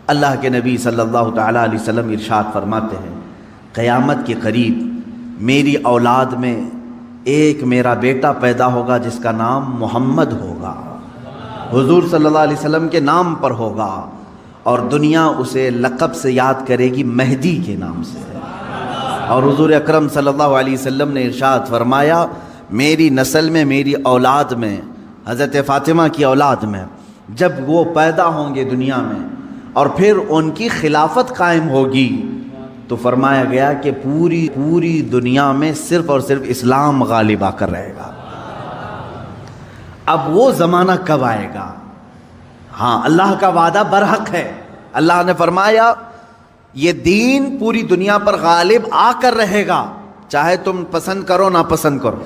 اللہ کے نبی صلی اللہ تعالیٰ علیہ وسلم ارشاد فرماتے ہیں، قیامت کے قریب میری اولاد میں ایک میرا بیٹا پیدا ہوگا جس کا نام محمد ہوگا، حضور صلی اللہ علیہ وسلم کے نام پر ہوگا، اور دنیا اسے لقب سے یاد کرے گی مہدی کے نام سے۔ اور حضور اکرم صلی اللہ علیہ وسلم نے ارشاد فرمایا، میری نسل میں، میری اولاد میں، حضرت فاطمہ کی اولاد میں جب وہ پیدا ہوں گے دنیا میں اور پھر ان کی خلافت قائم ہوگی، تو فرمایا گیا کہ پوری دنیا میں صرف اور صرف اسلام غالب آ کر رہے گا۔ اب وہ زمانہ کب آئے گا؟ ہاں، اللہ کا وعدہ برحق ہے۔ اللہ نے فرمایا یہ دین پوری دنیا پر غالب آ کر رہے گا، چاہے تم پسند کرو نہ پسند کرو۔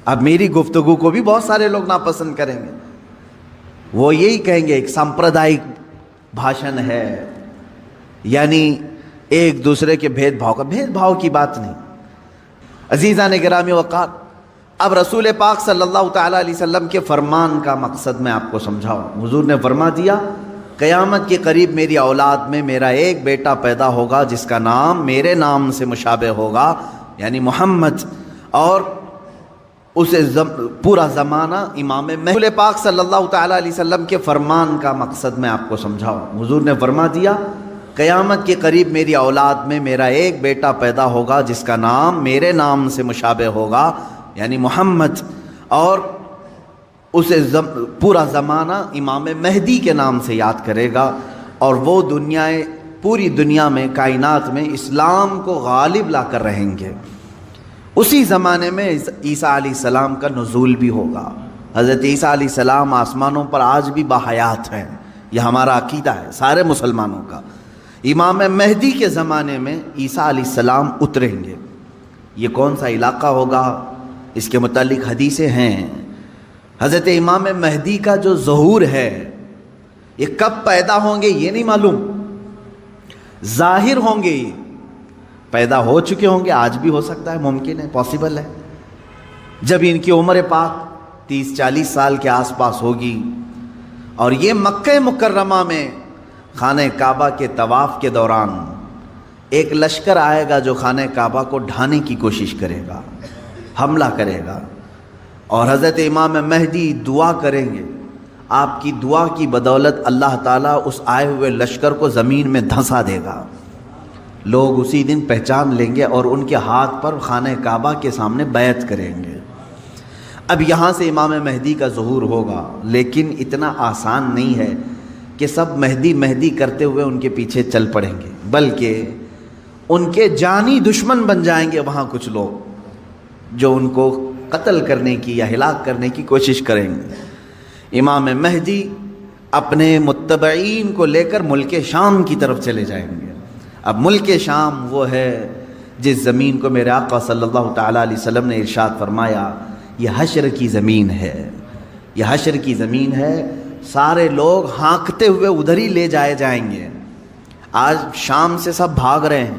اب میری گفتگو کو بھی بہت سارے لوگ ناپسند کریں گے، وہ یہی کہیں گے ایک سامپردائک بھاشن ہے، یعنی ایک دوسرے کے بھید بھاؤ کی بات نہیں۔ عزیزان گرامی وقار، اب رسول پاک صلی اللہ تعالیٰ علیہ وسلم کے فرمان کا مقصد میں آپ کو سمجھاؤں۔ حضور نے فرما دیا، قیامت کے قریب میری اولاد میں میرا ایک بیٹا پیدا ہوگا جس کا نام میرے نام سے مشابہ ہوگا، یعنی محمد، اور اسے پورا زمانہ امام مہدی۔ رسول پاک صلی اللہ تعالیٰ علیہ وسلم کے فرمان کا مقصد میں آپ کو سمجھاؤں۔ حضور نے فرما دیا، قیامت کے قریب میری اولاد میں میرا ایک بیٹا پیدا ہوگا جس کا نام میرے نام سے مشابہ ہوگا، یعنی محمد، اور اسے پورا زمانہ امام مہدی کے نام سے یاد کرے گا، اور وہ پوری دنیا میں، کائنات میں اسلام کو غالب لا کر رہیں گے۔ اسی زمانے میں عیسیٰ علیہ السلام کا نزول بھی ہوگا۔ حضرت عیسیٰ علیہ السلام آسمانوں پر آج بھی باحیات ہیں، یہ ہمارا عقیدہ ہے سارے مسلمانوں کا۔ امام مہدی کے زمانے میں عیسیٰ علیہ السلام اتریں گے۔ یہ کون سا علاقہ ہوگا، اس کے متعلق حدیثیں ہیں۔ حضرت امام مہدی کا جو ظہور ہے یہ کب پیدا ہوں گے یہ نہیں معلوم، ظاہر ہوں گے، پیدا ہو چکے ہوں گے، آج بھی ہو سکتا ہے، ممکن ہے، پاسبل ہے۔ جب ان کی عمر پاک 30-40 سال کے آس پاس ہوگی، اور یہ مکہ مکرمہ میں خانہ کعبہ کے طواف کے دوران ایک لشکر آئے گا جو خانہ کعبہ کو ڈھانے کی کوشش کرے گا، حملہ کرے گا، اور حضرت امام مہدی دعا کریں گے۔ آپ کی دعا کی بدولت اللہ تعالیٰ اس آئے ہوئے لشکر کو زمین میں دھنسا دے گا۔ لوگ اسی دن پہچان لیں گے اور ان کے ہاتھ پر خانہ کعبہ کے سامنے بیعت کریں گے۔ اب یہاں سے امام مہدی کا ظہور ہوگا، لیکن اتنا آسان نہیں ہے کہ سب مہدی مہدی کرتے ہوئے ان کے پیچھے چل پڑیں گے، بلکہ ان کے جانی دشمن بن جائیں گے وہاں کچھ لوگ جو ان کو قتل کرنے کی یا ہلاک کرنے کی کوشش کریں گے۔ امام مہدی اپنے متبعین کو لے کر ملک شام کی طرف چلے جائیں گے۔ اب ملک شام وہ ہے جس زمین کو میرے آقا صلی اللہ تعالیٰ علیہ وسلم نے ارشاد فرمایا یہ حشر کی زمین ہے، یہ حشر کی زمین ہے، سارے لوگ ہانکتے ہوئے ادھر ہی لے جائے جائیں گے۔ آج شام سے سب بھاگ رہے ہیں،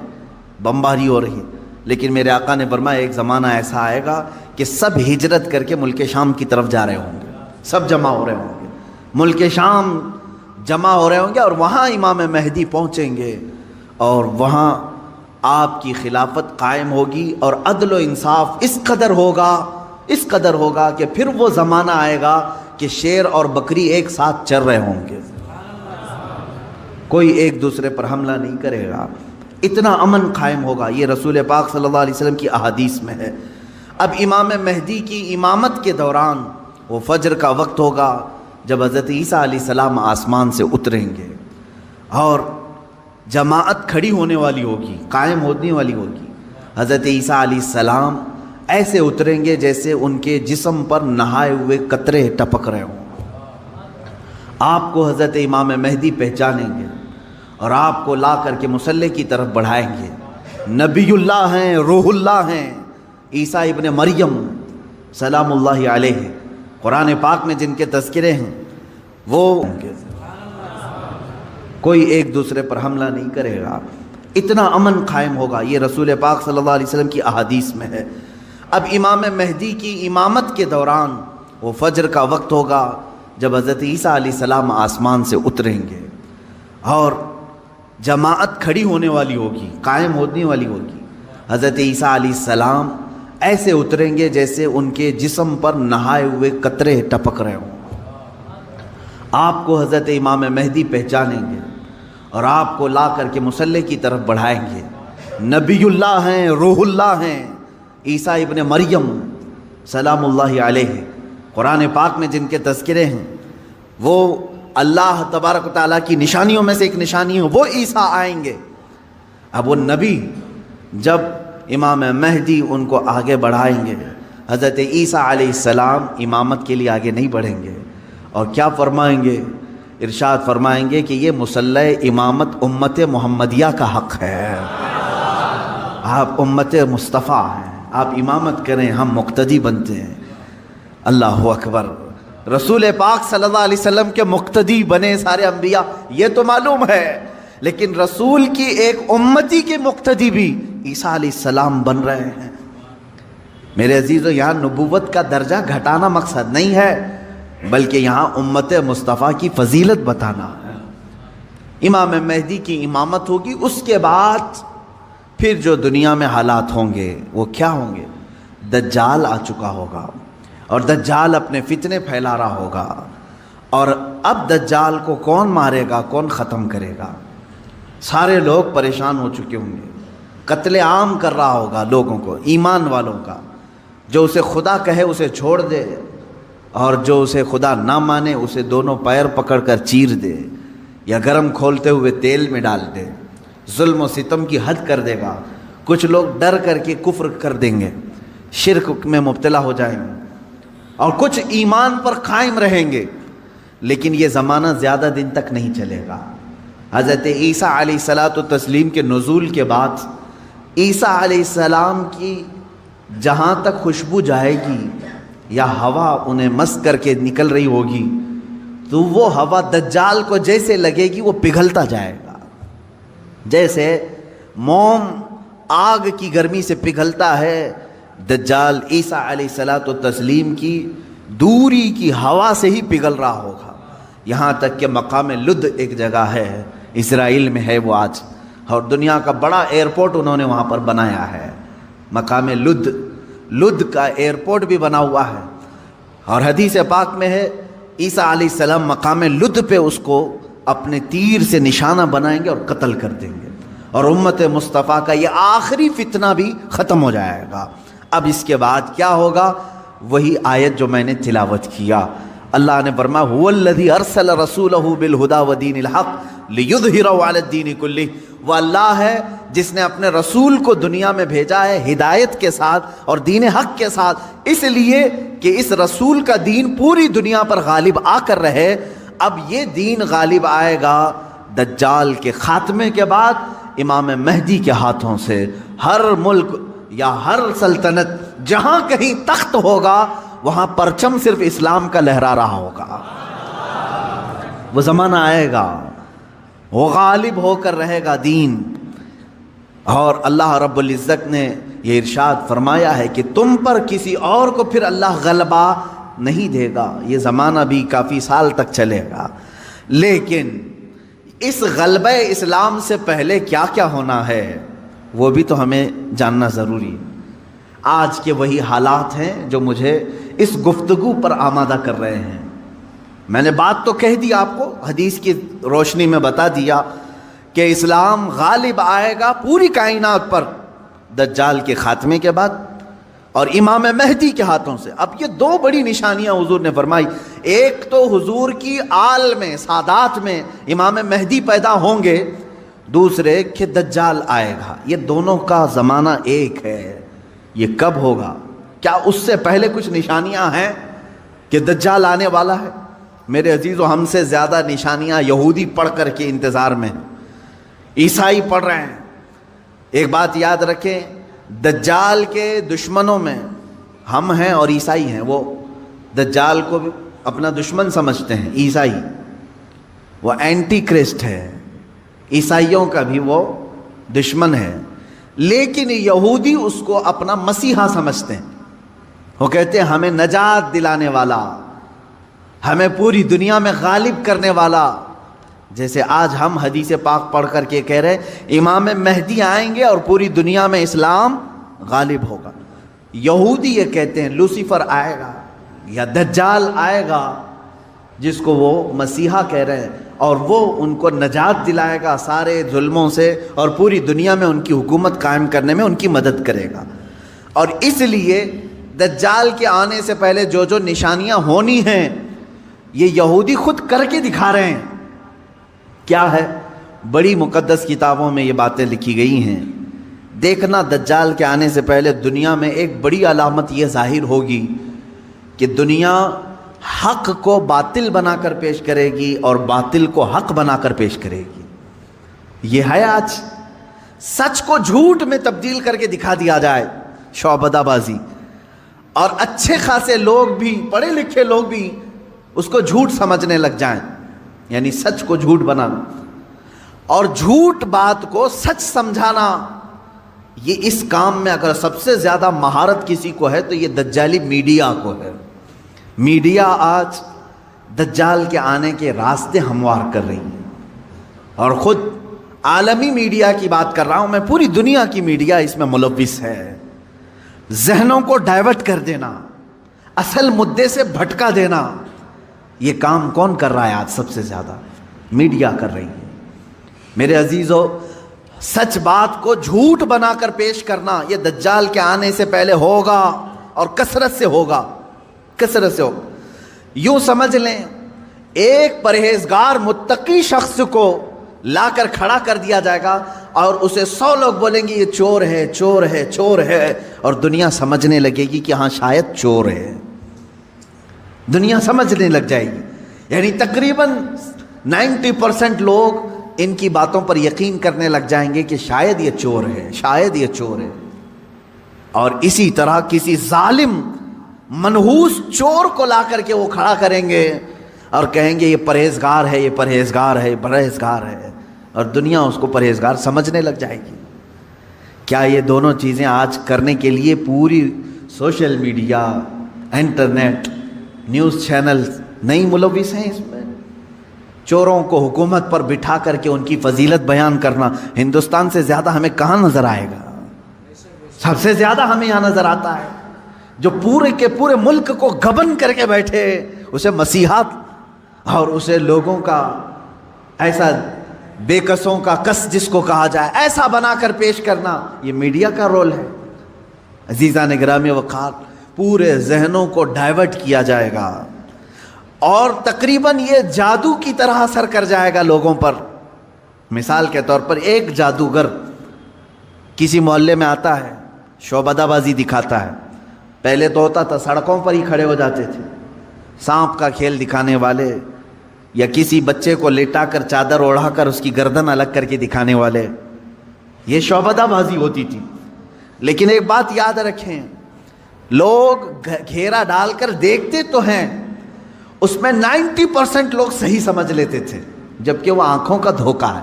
بمباری ہو رہی ہے، لیکن میرے آقا نے فرمایا ایک زمانہ ایسا آئے گا کہ سب ہجرت کر کے ملک شام کی طرف جا رہے ہوں گے، سب جمع ہو رہے ہوں گے، ملک شام جمع ہو رہے ہوں گے، اور وہاں امام مہدی پہنچیں گے، اور وہاں آپ کی خلافت قائم ہوگی، اور عدل و انصاف اس قدر ہوگا کہ پھر وہ زمانہ آئے گا کہ شیر اور بکری ایک ساتھ چر رہے ہوں گے، کوئی ایک دوسرے پر حملہ نہیں کرے گا، اتنا امن قائم ہوگا۔ یہ رسول پاک صلی اللہ علیہ وسلم کی احادیث میں ہے۔ اب امام مہدی کی امامت کے دوران وہ فجر کا وقت ہوگا جب حضرت عیسیٰ علیہ السلام آسمان سے اتریں گے، اور جماعت کھڑی ہونے والی ہوگی، قائم ہونے والی ہوگی۔ حضرت عیسیٰ علیہ السلام ایسے اتریں گے جیسے ان کے جسم پر نہائے ہوئے قطرے ٹپک رہے ہوں۔ آپ کو حضرت امام مہدی پہچانیں گے اور آپ کو لا کر کے مصلی کی طرف بڑھائیں گے۔ نبی اللہ ہیں، روح اللہ ہیں، عیسیٰ ابن مریم سلام اللہ علیہ، قرآن پاک میں جن کے تذکرے ہیں وہ ہوں گے، کوئی ایک دوسرے پر حملہ نہیں کرے گا، اتنا امن قائم ہوگا۔ یہ رسول پاک صلی اللہ علیہ وسلم کی احادیث میں ہے۔ اب امام مہدی کی امامت کے دوران وہ فجر کا وقت ہوگا جب حضرت عیسیٰ علیہ السلام آسمان سے اتریں گے، اور جماعت کھڑی ہونے والی ہوگی، قائم ہونے والی ہوگی۔ حضرت عیسیٰ علیہ السلام ایسے اتریں گے جیسے ان کے جسم پر نہائے ہوئے قطرے ٹپک رہے ہوں۔ آپ کو حضرت امام مہدی پہچانیں گے اور آپ کو لا کر کے مصلی کی طرف بڑھائیں گے۔ نبی اللہ ہیں، روح اللہ ہیں، عیسیٰ ابن مریم سلام اللہ علیہ، قرآن پاک میں جن کے تذکرے ہیں، وہ اللہ تبارک و تعالیٰ کی نشانیوں میں سے ایک نشانی ہے، وہ عیسیٰ آئیں گے۔ اب وہ نبی جب امام مہدی ان کو آگے بڑھائیں گے، حضرت عیسیٰ علیہ السلام امامت کے لیے آگے نہیں بڑھیں گے، اور کیا فرمائیں گے؟ ارشاد فرمائیں گے کہ یہ مصلی امامت امت محمدیہ کا حق ہے، آپ امت مصطفیٰ ہیں، آپ امامت کریں، ہم مقتدی بنتے ہیں۔ اللہ اکبر، رسول پاک صلی اللہ علیہ وسلم کے مقتدی بنے سارے انبیاء، یہ تو معلوم ہے، لیکن رسول کی ایک امتی کے مقتدی بھی عیسیٰ علیہ السلام بن رہے ہیں۔ میرے عزیزو، یہاں نبوت کا درجہ گھٹانا مقصد نہیں ہے، بلکہ یہاں امت مصطفیٰ کی فضیلت بتانا ہے۔ امام مہدی کی امامت ہوگی، اس کے بعد پھر جو دنیا میں حالات ہوں گے وہ کیا ہوں گے؟ دجال آ چکا ہوگا، اور دجال اپنے فتنے پھیلا رہا ہوگا، اور اب دجال کو کون مارے گا، کون ختم کرے گا؟ سارے لوگ پریشان ہو چکے ہوں گے، قتل عام کر رہا ہوگا لوگوں کو، ایمان والوں کا، جو اسے خدا کہے اسے چھوڑ دے، اور جو اسے خدا نہ مانے اسے دونوں پیر پکڑ کر چیر دے یا گرم کھولتے ہوئے تیل میں ڈال دے، ظلم و ستم کی حد کر دے گا۔ کچھ لوگ ڈر کر کے کفر کر دیں گے، شرک میں مبتلا ہو جائیں گے، اور کچھ ایمان پر قائم رہیں گے، لیکن یہ زمانہ زیادہ دن تک نہیں چلے گا۔ حضرت عیسیٰ علیہ الصلاۃ والتسلیم کے نزول کے بعد عیسیٰ علیہ السلام کی جہاں تک خوشبو جائے گی یا ہوا انہیں مس کر کے نکل رہی ہوگی، تو وہ ہوا دجال کو جیسے لگے گی وہ پگھلتا جائے گا، جیسے موم آگ کی گرمی سے پگھلتا ہے، دجال عیسیٰ علیہ الصلاۃ والتسلیم کی دوری کی ہوا سے ہی پگھل رہا ہوگا۔ یہاں تک کہ مقام لد ایک جگہ ہے، اسرائیل میں ہے وہ آج، اور دنیا کا بڑا ایئرپورٹ انہوں نے وہاں پر بنایا ہے، مقام لد، لد کا ایئرپورٹ بھی بنا ہوا ہے، اور حدیث پاک میں ہے عیسیٰ علیہ السلام مقام لد پہ اس کو اپنے تیر سے نشانہ بنائیں گے اور قتل کر دیں گے، اور امت مصطفیٰ کا یہ آخری فتنہ بھی ختم ہو جائے گا۔ اب اس کے بعد کیا ہوگا؟ وہی آیت جو میں نے تلاوت کیا، اللہ نے فرمایا هو الذی ارسل رسولہ بالہدی ودین الحق لیظہرہ علی الدین کلہ، وہ اللہ ہے جس نے اپنے رسول کو دنیا میں بھیجا ہے ہدایت کے ساتھ اور دین حق کے ساتھ، اس لیے کہ اس رسول کا دین پوری دنیا پر غالب آ کر رہے۔ اب یہ دین غالب آئے گا دجال کے خاتمے کے بعد، امام مہدی کے ہاتھوں سے۔ ہر ملک یا ہر سلطنت جہاں کہیں تخت ہوگا وہاں پرچم صرف اسلام کا لہرا رہا ہوگا۔ وہ زمانہ آئے گا، وہ غالب ہو کر رہے گا دین، اور اللہ رب العزت نے یہ ارشاد فرمایا ہے کہ تم پر کسی اور کو پھر اللہ غلبہ نہیں دے گا۔ یہ زمانہ بھی کافی سال تک چلے گا، لیکن اس غلبہ اسلام سے پہلے کیا کیا ہونا ہے وہ بھی تو ہمیں جاننا ضروری ہے۔ آج کے وہی حالات ہیں جو مجھے اس گفتگو پر آمادہ کر رہے ہیں۔ میں نے بات تو کہہ دی، آپ کو حدیث کی روشنی میں بتا دیا کہ اسلام غالب آئے گا پوری کائنات پر دجال کے خاتمے کے بعد اور امام مہدی کے ہاتھوں سے۔ اب یہ دو بڑی نشانیاں حضور نے فرمائی، ایک تو حضور کی آل میں، سادات میں امام مہدی پیدا ہوں گے، دوسرے کہ دجال آئے گا۔ یہ دونوں کا زمانہ ایک ہے۔ یہ کب ہوگا؟ کیا اس سے پہلے کچھ نشانیاں ہیں کہ دجال آنے والا ہے؟ میرے عزیزو، ہم سے زیادہ نشانیاں یہودی پڑھ کر کے انتظار میں ہیں، عیسائی پڑھ رہے ہیں۔ ایک بات یاد رکھیں، دجال کے دشمنوں میں ہم ہیں اور عیسائی ہیں۔ وہ دجال کو اپنا دشمن سمجھتے ہیں عیسائی، وہ اینٹی کرسٹ ہے، عیسائیوں کا بھی وہ دشمن ہے، لیکن یہودی اس کو اپنا مسیحا سمجھتے ہیں۔ وہ کہتے ہیں ہمیں نجات دلانے والا، ہمیں پوری دنیا میں غالب کرنے والا، جیسے آج ہم حدیث پاک پڑھ کر کے کہہ رہے ہیں امام مہدی آئیں گے اور پوری دنیا میں اسلام غالب ہوگا. یہودی یہ کہتے ہیں لوسیفر آئے گا یا دجال آئے گا جس کو وہ مسیحا کہہ رہے ہیں, اور وہ ان کو نجات دلائے گا سارے ظلموں سے اور پوری دنیا میں ان کی حکومت قائم کرنے میں ان کی مدد کرے گا. اور اس لیے دجال کے آنے سے پہلے جو جو نشانیاں ہونی ہیں یہ یہودی خود کر کے دکھا رہے ہیں. کیا ہے؟ بڑی مقدس کتابوں میں یہ باتیں لکھی گئی ہیں. دیکھنا دجال کے آنے سے پہلے دنیا میں ایک بڑی علامت یہ ظاہر ہوگی کہ دنیا حق کو باطل بنا کر پیش کرے گی اور باطل کو حق بنا کر پیش کرے گی. یہ ہے آج سچ کو جھوٹ میں تبدیل کر کے دکھا دیا جائے, شعبدہ بازی, اور اچھے خاصے لوگ بھی, پڑھے لکھے لوگ بھی اس کو جھوٹ سمجھنے لگ جائیں, یعنی سچ کو جھوٹ بنانا اور جھوٹ بات کو سچ سمجھانا. یہ اس کام میں اگر سب سے زیادہ مہارت کسی کو ہے تو یہ دجالی میڈیا کو ہے. میڈیا آج دجال کے آنے کے راستے ہموار کر رہی ہے, اور خود عالمی میڈیا کی بات کر رہا ہوں میں, پوری دنیا کی میڈیا اس میں ملوث ہے. ذہنوں کو ڈائیورٹ کر دینا, اصل مدے سے بھٹکا دینا, یہ کام کون کر رہا ہے آج؟ سب سے زیادہ میڈیا کر رہی ہے. میرے عزیزو, سچ بات کو جھوٹ بنا کر پیش کرنا یہ دجال کے آنے سے پہلے ہوگا, اور کثرت سے ہوگا, کثرت سے ہوگا. یوں سمجھ لیں ایک پرہیزگار متقی شخص کو لا کر کھڑا کر دیا جائے گا اور اسے 100 لوگ بولیں گے یہ چور ہے, چور ہے, چور ہے, اور دنیا سمجھنے لگے گی کہ ہاں شاید چور ہے. دنیا سمجھنے لگ جائے گی. یعنی تقریباً 90% لوگ ان کی باتوں پر یقین کرنے لگ جائیں گے کہ شاید یہ چور ہے, شاید یہ چور ہے. اور اسی طرح کسی ظالم منحوس چور کو لا کر کے وہ کھڑا کریں گے اور کہیں گے یہ پرہیزگار ہے, یہ پرہیزگار ہے, یہ پرہیزگار ہے, اور دنیا اس کو پرہیزگار سمجھنے لگ جائے گی. کیا یہ دونوں چیزیں آج کرنے کے لیے پوری social media, internet, news channel نہیں ملوث ہیں اس میں؟ چوروں کو حکومت پر بٹھا کر کے ان کی فضیلت بیان کرنا ہندوستان سے زیادہ ہمیں کہاں نظر آئے گا؟ سب سے زیادہ ہمیں یہاں نظر آتا ہے. جو پورے کے پورے ملک کو گبن کر کے بیٹھے, اسے مسیحات اور اسے لوگوں کا ایسا بے کسوں کا کس جس کو کہا جائے ایسا بنا کر پیش کرنا, یہ میڈیا کا رول ہے. عزیزان گرامی وقار, پورے ذہنوں کو ڈائیورٹ کیا جائے گا اور تقریباً یہ جادو کی طرح اثر کر جائے گا لوگوں پر. مثال کے طور پر ایک جادوگر کسی محلے میں آتا ہے, شعبدہ بازی دکھاتا ہے. پہلے تو ہوتا تھا سڑکوں پر ہی کھڑے ہو جاتے تھے, سانپ کا کھیل دکھانے والے, یا کسی بچے کو لیٹا کر چادر اوڑھا کر اس کی گردن الگ کر کے دکھانے والے, یہ شعبدہ بازی ہوتی تھی. لیکن ایک بات یاد رکھیں, لوگ گھیرا ڈال کر دیکھتے تو ہیں, اس میں 90% لوگ صحیح سمجھ لیتے تھے, جبکہ وہ آنکھوں کا دھوکہ ہے.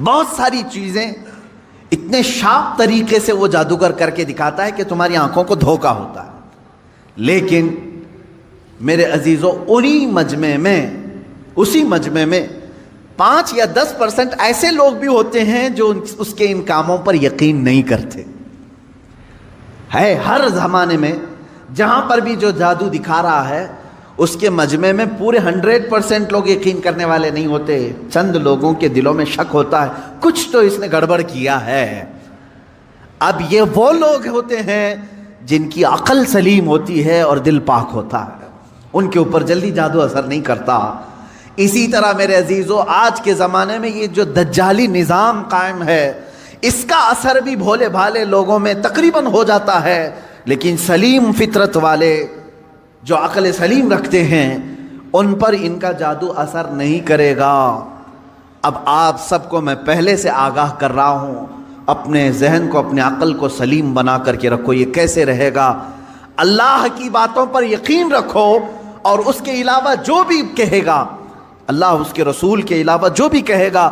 بہت ساری چیزیں اتنے شارپ طریقے سے وہ جادوگر کر کے دکھاتا ہے کہ تمہاری آنکھوں کو دھوکہ ہوتا ہے. لیکن میرے عزیزو, اسی مجمع میں 5 یا 10% ایسے لوگ بھی ہوتے ہیں جو اس کے ان کاموں پر یقین نہیں کرتے. ہے ہر زمانے میں جہاں پر بھی جو جادو دکھا رہا ہے اس کے مجمع میں پورے 100% لوگ یقین کرنے والے نہیں ہوتے. چند لوگوں کے دلوں میں شک ہوتا ہے کچھ تو اس نے گڑبڑ کیا ہے. اب یہ وہ لوگ ہوتے ہیں جن کی عقل سلیم ہوتی ہے اور دل پاک ہوتا ہے, ان کے اوپر جلدی جادو اثر نہیں کرتا. اسی طرح میرے عزیزو, آج کے زمانے میں یہ جو دجالی نظام قائم ہے اس کا اثر بھی بھولے بھالے لوگوں میں تقریباً ہو جاتا ہے, لیکن سلیم فطرت والے جو عقل سلیم رکھتے ہیں ان پر ان کا جادو اثر نہیں کرے گا. اب آپ سب کو میں پہلے سے آگاہ کر رہا ہوں, اپنے ذہن کو, اپنے عقل کو سلیم بنا کر کے رکھو. یہ کیسے رہے گا؟ اللہ کی باتوں پر یقین رکھو, اور اس کے علاوہ جو بھی کہے گا, اللہ اس کے رسول کے علاوہ جو بھی کہے گا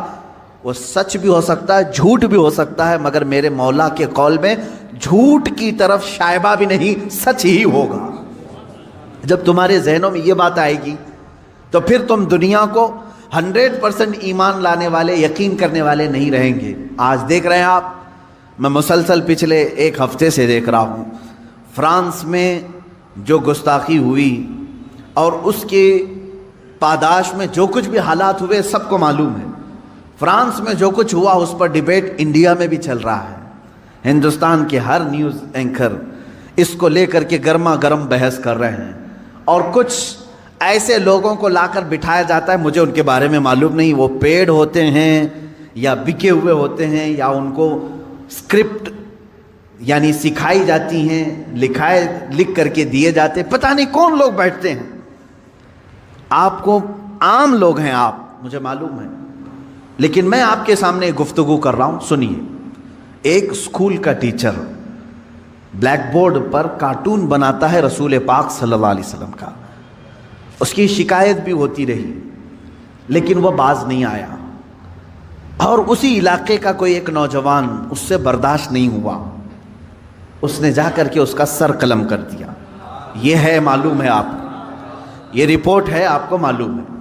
وہ سچ بھی ہو سکتا ہے, جھوٹ بھی ہو سکتا ہے, مگر میرے مولا کے قول میں جھوٹ کی طرف شائبہ بھی نہیں, سچ ہی ہوگا. جب تمہارے ذہنوں میں یہ بات آئے گی تو پھر تم دنیا کو 100% ایمان لانے والے، یقین کرنے والے نہیں رہیں گے۔ آج دیکھ رہے ہیں آپ، میں مسلسل پچھلے ایک ہفتے سے دیکھ رہا ہوں، فرانس میں جو گستاخی ہوئی اور اس کے پاداش میں جو کچھ بھی حالات ہوئے سب کو معلوم ہے۔ فرانس میں جو کچھ ہوا اس پر ڈیبیٹ انڈیا میں بھی چل رہا ہے۔ ہندوستان کے ہر نیوز اینکر اس کو لے کر کے گرما گرم بحث کر رہے ہیں، اور کچھ ایسے لوگوں کو لا کر بٹھایا جاتا ہے، مجھے ان کے بارے میں معلوم نہیں، وہ پیڈ ہوتے ہیں یا بکے ہوئے ہوتے ہیں یا ان کو اسکرپٹ یعنی سکھائی جاتی ہیں، لکھ کر کے دیے جاتے، پتہ نہیں کون لوگ بیٹھتے ہیں۔ آپ کو عام لوگ ہیں آپ، مجھے معلوم ہے، لیکن میں آپ کے سامنے گفتگو کر رہا ہوں، سنیے۔ ایک اسکول کا ٹیچر بلیک بورڈ پر کارٹون بناتا ہے رسول پاک صلی اللہ علیہ وسلم کا، اس کی شکایت بھی ہوتی رہی لیکن وہ باز نہیں آیا، اور اسی علاقے کا کوئی ایک نوجوان اس سے برداشت نہیں ہوا، اس نے جا کر کے اس کا سر قلم کر دیا۔ یہ ہے، معلوم ہے آپ کو، یہ رپورٹ ہے، آپ کو معلوم ہے۔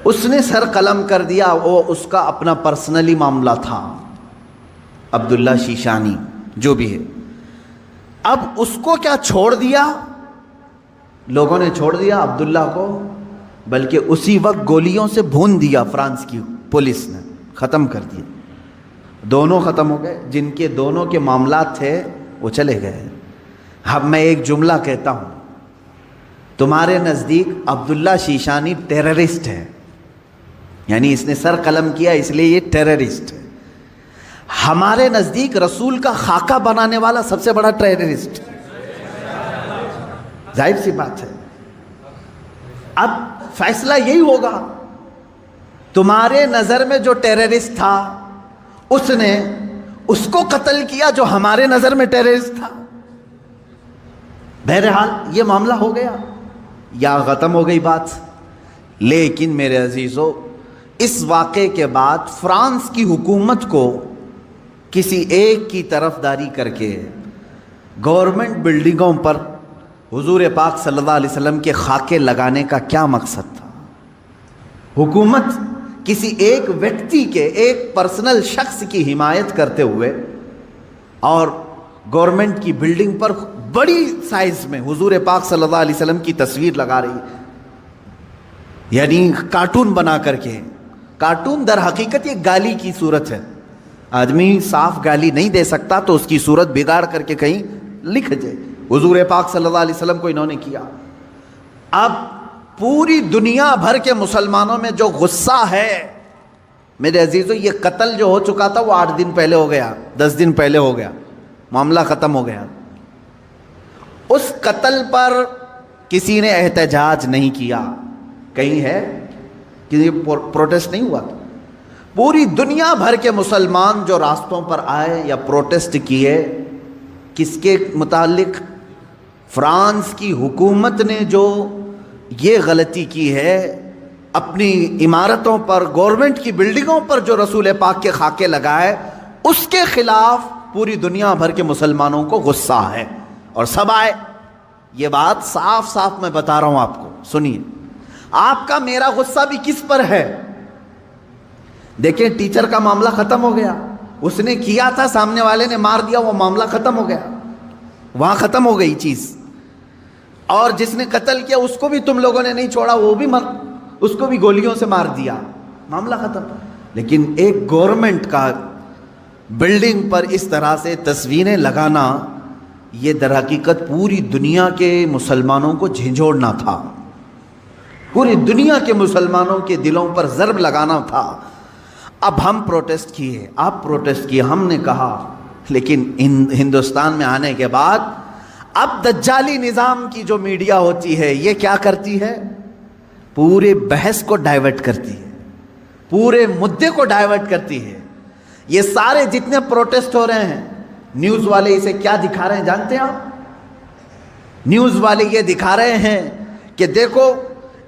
اس نے سر قلم کر دیا، وہ اس کا اپنا پرسنلی معاملہ تھا، عبداللہ شیشانی جو بھی ہے۔ اب اس کو کیا چھوڑ دیا؟ لوگوں نے چھوڑ دیا عبداللہ کو، بلکہ اسی وقت گولیوں سے بھون دیا فرانس کی پولیس نے، ختم کر دیا۔ دونوں ختم ہو گئے، جن کے دونوں کے معاملات تھے وہ چلے گئے۔ اب میں ایک جملہ کہتا ہوں، تمہارے نزدیک عبداللہ شیشانی ٹیررسٹ ہے، یعنی اس نے سر قلم کیا اس لیے یہ ٹیررسٹ ہے۔ ہمارے نزدیک رسول کا خاکہ بنانے والا سب سے بڑا ٹیررسٹ، ظاہر سی بات ہے۔ اب فیصلہ یہی ہوگا، تمہارے نظر میں جو ٹیررسٹ تھا اس نے اس کو قتل کیا جو ہمارے نظر میں ٹیررسٹ تھا۔ بہرحال یہ معاملہ ہو گیا یا ختم ہو گئی بات۔ لیکن میرے عزیزو، اس واقعے کے بعد فرانس کی حکومت کو کسی ایک کی طرفداری کر کے گورنمنٹ بلڈنگوں پر حضور پاک صلی اللہ علیہ وسلم کے خاکے لگانے کا کیا مقصد تھا؟ حکومت کسی ایک ویکتی کے، ایک پرسنل شخص کی حمایت کرتے ہوئے اور گورنمنٹ کی بلڈنگ پر بڑی سائز میں حضور پاک صلی اللہ علیہ وسلم کی تصویر لگا رہی، یعنی کارٹون بنا کر کے۔ کارٹون در حقیقت یہ گالی کی صورت ہے، آدمی صاف گالی نہیں دے سکتا تو اس کی صورت بگاڑ کر کے کہیں لکھ جائے، حضور پاک صلی اللہ علیہ وسلم کو انہوں نے کیا۔ اب پوری دنیا بھر کے مسلمانوں میں جو غصہ ہے، میرے عزیزو، یہ قتل جو ہو چکا تھا وہ 8 دن پہلے ہو گیا، 10 دن پہلے ہو گیا، معاملہ ختم ہو گیا۔ اس قتل پر کسی نے احتجاج نہیں کیا، کہیں ہے کسی پروٹیسٹ نہیں ہوا۔ پوری دنیا بھر کے مسلمان جو راستوں پر آئے یا پروٹیسٹ کیے، کس کے متعلق؟ فرانس کی حکومت نے جو یہ غلطی کی ہے، اپنی عمارتوں پر، گورنمنٹ کی بلڈنگوں پر جو رسول پاک کے خاکے لگائے، اس کے خلاف پوری دنیا بھر کے مسلمانوں کو غصہ ہے، اور سب آئے۔ یہ بات صاف صاف میں بتا رہا ہوں آپ کو، سنیے۔ آپ کا میرا غصہ بھی کس پر ہے؟ دیکھیں، ٹیچر کا معاملہ ختم ہو گیا، اس نے کیا تھا، سامنے والے نے مار دیا، وہ معاملہ ختم ہو گیا، وہاں ختم ہو گئی چیز۔ اور جس نے قتل کیا اس کو بھی تم لوگوں نے نہیں چھوڑا، وہ بھی اس کو بھی گولیوں سے مار دیا، معاملہ ختم۔ لیکن ایک گورنمنٹ کا بلڈنگ پر اس طرح سے تصویریں لگانا، یہ در حقیقت پوری دنیا کے مسلمانوں کو جھنجھوڑنا تھا، پوری دنیا کے مسلمانوں کے دلوں پر ضرب لگانا تھا۔ اب ہم پروٹیسٹ کیے، آپ پروٹیسٹ کیے، ہم نے کہا، لیکن ہندوستان میں آنے کے بعد اب دجالی نظام کی جو میڈیا ہوتی ہے، یہ کیا کرتی ہے؟ پورے بحث کو ڈائیورٹ کرتی ہے، پورے مدے کو ڈائیورٹ کرتی ہے۔ یہ سارے جتنے پروٹیسٹ ہو رہے ہیں، نیوز والے اسے کیا دکھا رہے ہیں جانتے ہیں آپ؟ نیوز والے یہ دکھا رہے ہیں کہ دیکھو،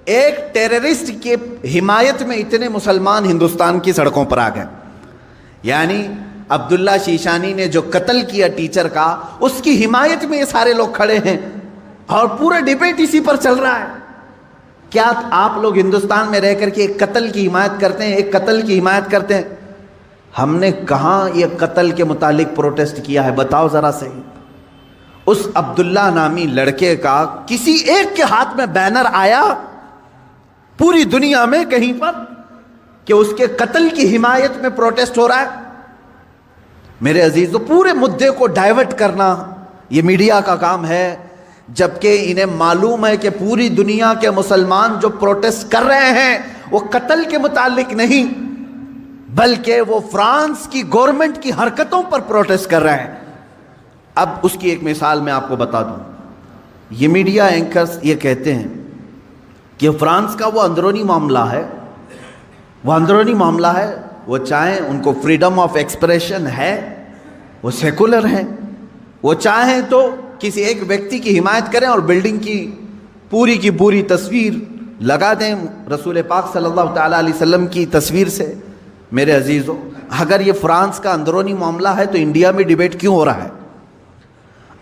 ایک ٹیررسٹ کی حمایت میں اتنے مسلمان ہندوستان کی سڑکوں پر آ گئے، یعنی عبداللہ شیشانی نے جو قتل کیا ٹیچر کا، اس کی حمایت میں یہ سارے لوگ کھڑے ہیں، اور پورا ڈیبیٹ اسی پر چل رہا ہے۔ کیا آپ لوگ ہندوستان میں رہ کر کے ایک قتل کی حمایت کرتے ہیں؟ ایک قتل کی حمایت کرتے ہیں؟ ہم نے کہاں یہ قتل کے متعلق پروٹیسٹ کیا ہے؟ بتاؤ ذرا صحیح۔ اس عبداللہ نامی لڑکے کا کسی ایک کے ہاتھ میں بینر آیا پوری دنیا میں کہیں پر کہ اس کے قتل کی حمایت میں پروٹیسٹ ہو رہا ہے؟ میرے عزیزو، پورے مدے کو ڈائیورٹ کرنا یہ میڈیا کا کام ہے، جبکہ انہیں معلوم ہے کہ پوری دنیا کے مسلمان جو پروٹیسٹ کر رہے ہیں وہ قتل کے متعلق نہیں، بلکہ وہ فرانس کی گورنمنٹ کی حرکتوں پر پروٹیسٹ کر رہے ہیں۔ اب اس کی ایک مثال میں آپ کو بتا دوں۔ یہ میڈیا اینکرز یہ کہتے ہیں کہ فرانس کا وہ اندرونی معاملہ ہے، وہ اندرونی معاملہ ہے، وہ چاہیں ان کو فریڈم آف ایکسپریشن ہے، وہ سیکولر ہیں، وہ چاہیں تو کسی ایک ویکتی کی حمایت کریں اور بلڈنگ کی پوری تصویر لگا دیں رسول پاک صلی اللہ تعالیٰ علیہ وسلم کی تصویر سے۔ میرے عزیزو، اگر یہ فرانس کا اندرونی معاملہ ہے تو انڈیا میں ڈیبیٹ کیوں ہو رہا ہے؟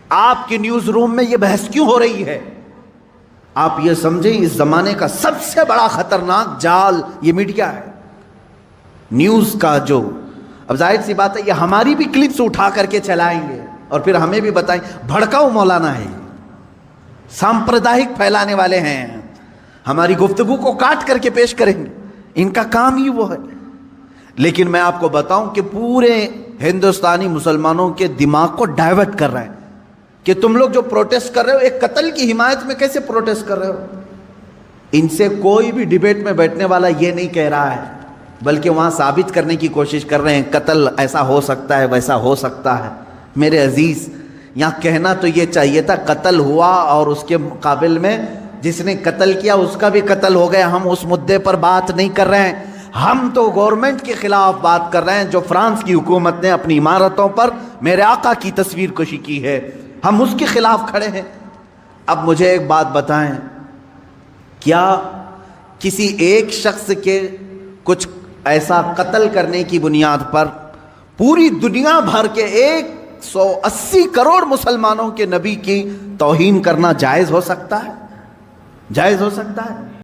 آپ کے نیوز روم میں یہ بحث کیوں ہو رہی ہے؟ آپ یہ سمجھیں اس زمانے کا سب سے بڑا خطرناک جال یہ میڈیا ہے، نیوز کا جو، اب ظاہر سی بات ہے یہ ہماری بھی کلپس اٹھا کر کے چلائیں گے اور پھر ہمیں بھی بتائیں بھڑکاؤ مولانا ہے، سامپردائک پھیلانے والے ہیں، ہماری گفتگو کو کاٹ کر کے پیش کریں گے، ان کا کام ہی وہ ہے۔ لیکن میں آپ کو بتاؤں کہ پورے ہندوستانی مسلمانوں کے دماغ کو ڈائیورٹ کر رہے ہیں کہ تم لوگ جو پروٹیسٹ کر رہے ہو ایک قتل کی حمایت میں کیسے پروٹیسٹ کر رہے ہو؟ ان سے کوئی بھی ڈیبیٹ میں بیٹھنے والا یہ نہیں کہہ رہا ہے، بلکہ وہاں ثابت کرنے کی کوشش کر رہے ہیں قتل ایسا ہو سکتا ہے، ویسا ہو سکتا ہے۔ میرے عزیز، یہاں کہنا تو یہ چاہیے تھا قتل ہوا اور اس کے مقابل میں جس نے قتل کیا اس کا بھی قتل ہو گیا، ہم اس مدے پر بات نہیں کر رہے ہیں، ہم تو گورنمنٹ کے خلاف بات کر رہے ہیں جو فرانس کی حکومت نے اپنی عمارتوں پر میرے آقا کی تصویر کشی کی ہے، ہم اس کے خلاف کھڑے ہیں۔ اب مجھے ایک بات بتائیں، کیا کسی ایک شخص کے کچھ ایسا قتل کرنے کی بنیاد پر پوری دنیا بھر کے 180 کروڑ مسلمانوں کے نبی کی توہین کرنا جائز ہو سکتا ہے؟ جائز ہو سکتا ہے؟